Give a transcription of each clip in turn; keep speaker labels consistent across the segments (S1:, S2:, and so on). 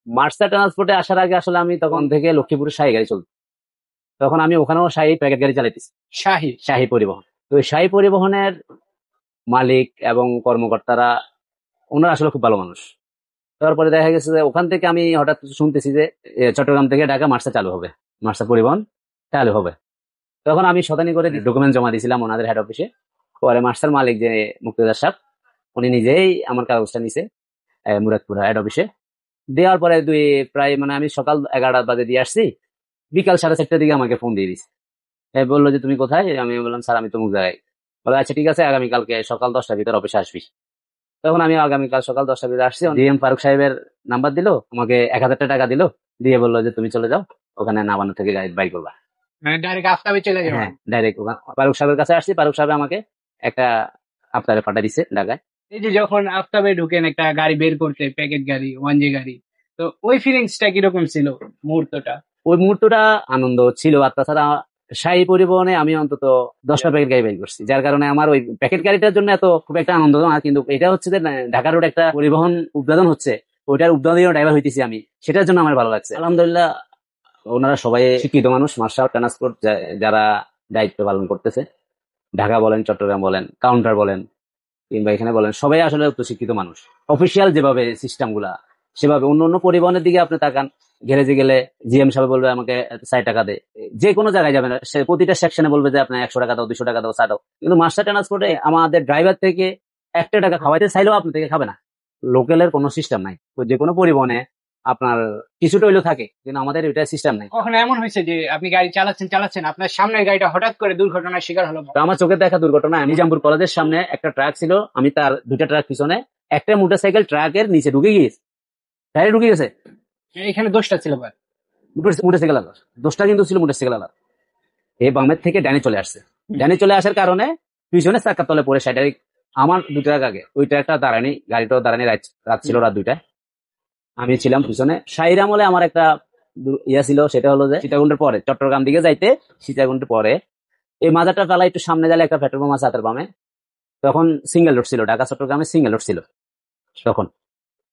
S1: মার্সা ট্রান্সপোর্টে আসার আগে আসলে আমি তখন থেকে লক্ষ্মীপুরে শাহী গাড়ি চলত। তখন আমি ওখানেও শাহী প্যাকেট গাড়ি চালাইতেছি,
S2: শাহী।
S1: শাহী পরিবহন। তো ওই শাহী পরিবহনের মালিক এবং কর্মকর্তারা ওনারা আসলে খুব ভালো মানুষ। তারপরে দেখা গেছে যে ওখান থেকে আমি হঠাৎ শুনতেছি যে চট্টগ্রাম থেকে ঢাকা মার্সা চালু হবে, মার্সা পরিবহন চালু হবে। তখন আমি শতানি করে ডকুমেন্ট জমা দিয়েছিলাম ওনাদের হেড অফিসে। পরে মার্সার মালিক যে মুক্তিদার সাহেব, উনি নিজেই আমার কাগজটা নিছে মুরাদপুর হেড অফিসে। দেওয়ার পরে প্রায় মানে আমি সকাল 11টা বাজে দিয়ে আসছি, বিকাল 4:30টার দিকে আমাকে ফোন দিয়ে দিছে। বললো যে তুমি কোথায়? আমি বললাম স্যার আমি তমুক জায়গায়। বলে আচ্ছা ঠিক আছে, আগামীকালকে সকাল 10টার ভিতর অফিসে আসবি। তখন আমি আগামীকাল সকাল 10টার ভিতরে আসছি। ডিএম ফারুক সাহেবের নাম্বার দিল আমাকে, 1000 টাকা দিল, দিয়ে বললো যে তুমি চলে যাও, ওখানে নাবান্ন থেকে গাড়ি বাই করবা।
S2: মানে ডাইরেক্ট আফতাবে চলে যাবেন?
S1: হ্যাঁ, ডাইরেক্ট ফারুক সাহেবের কাছে আসছি। ফারুক সাহেব আমাকে একটা আফতারে পাঠা দিছে ঢাকায়।
S2: এই যে যখন আফতাবে ঢুকেন একটা গাড়ি বের করতে, প্যাকেট গাড়ি, ওয়ানজি গাড়ি, তো ওই ফিলিংসটা কিরকম ছিল মুহূর্তটা?
S1: ওই মুহূর্তটা আনন্দ ছিল। আর তাছাড়া শাহী পরিবহনে আমি অন্তত 10টা প্যাকেট গাড়ি বের করছি, যার কারণে আমার ওই প্যাকেট গাড়িটার জন্য এত খুব একটা আনন্দ না। কিন্তু এটা হচ্ছে যে ঢাকা রোড একটা পরিবহন উদ্বোধন হচ্ছে, ওইটার উদ্বোধনীয় ড্রাইভার হইতেছি আমি, সেটার জন্য আমার ভালো লাগছে। আলহামদুলিল্লাহ, ওনারা সবাই শিক্ষিত মানুষ। মার্শাল ট্রান্সপোর্ট যারা দায়িত্ব পালন করতেছে, ঢাকা বলেন, চট্টগ্রাম বলেন, কাউন্টার বলেন, কিংবা এখানে বলেন, সবাই আসলে উচ্চশিক্ষিত মানুষ। অফিসিয়াল যেভাবে সিস্টেম গুলা, সেভাবে অন্য অন্য পরিবহনের দিকে আপনি তাকান, গ্যারেজে গেলে জিএম সাহেব বলবে আমাকে 60 টাকা দে। যে কোনো জায়গায় যাবেন, সে প্রতিটা সেকশনে বলবে যে আপনার 100 টাকা দাও, 200 টাকা দাও, চা দাও। কিন্তু মাস্টার ট্রান্সপোর্টে আমাদের ড্রাইভার থেকে 1 টাকা খাওয়াইতে চাইলেও আপনি থেকে খাবে না। লোকালের কোনো সিস্টেম নাই। যে কোনো পরিবহনে আপনার কিছুটা হইলেও থাকে, কিন্তু আমাদের এটা সিস্টেম নাই।
S2: কখনো এমন হয়েছে যে আপনি গাড়ি চালাচ্ছেন আপনার সামনের গাড়িটা হঠাৎ করে দুর্ঘটনার শিকার হলো?
S1: তো আমার চোখে দেখা দুর্ঘটনা, নিজামপুর কলেজের সামনে একটা ট্রাক ছিল, আমি তার 2টা ট্রাক পিছনে, একটা মোটরসাইকেল ট্রাকের নিচে ঢুকে গিয়েছে, টায়ারে ঢুকে গেছে।
S2: এখানে দোষটা ছিল ভাই
S1: মোটরসাইকেল আলার দোষটা কিন্তু ছিল মোটরসাইকেল আলার। এই বামের থেকে ডানে চলে আসছে। ডানে চলে আসার কারণে পিছনে চাকার তলে পড়ে সেটাই আমার 2 ট্রাক আগে, ওই ট্রাকটা দাঁড়ানি, গাড়িটাও দাঁড়ানি। রাত ছিল, রাত 2টা। আমি ছিলাম পিছনে। শাহির আমলে আমার একটা ইয়া ছিল, সেটা হলো যে সীতাকুণ্ডের পরে চট্টগ্রাম দিকে যাইতে, সীতাকুণ্ডের পরে এই মাজারটা ফেলা একটু সামনে গেলে একটা পেট্রোল পাম্প আছে হাতের বামে। তখন সিঙ্গেল রোড ছিল, ঢাকা চট্টগ্রামে সিঙ্গেল রোড ছিল তখন।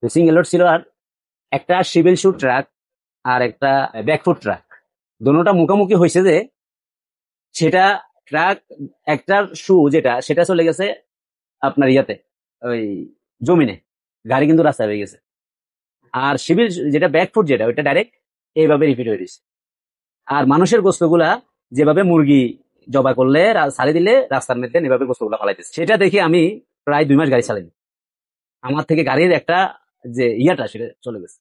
S1: সিঙ্গেল রোড ছিল, আর একটা সিভিল শু ট্রাক আর একটা ব্যাকফুট ট্রাক, দুটোটা মুখোমুখি হয়েছে। যে সেটা ট্রাক একটার শু যেটা, সেটা চলে গেছে আপনার ইয়াতে, ওই জমিনে, গাড়ি কিন্তু রাস্তায় হয়ে গেছে। আর সিভিল যেটা ব্যাকফুট যেটা, ওইটা ডাইরেক্ট এইভাবে রিপিট হয়ে গেছে। আর মানুষের গোস্তগুলা যেভাবে মুরগি জবাই করলে ছাড়ি দিলে রাস্তার মধ্যে এভাবে গোস্তগুলা ফালাইতেছে, সেটা দেখে আমি প্রায় 2 মাস গাড়ি চালাইনি। আমার থেকে গাড়ির একটা যে ইয়াটা, সেটা চলে গেছে।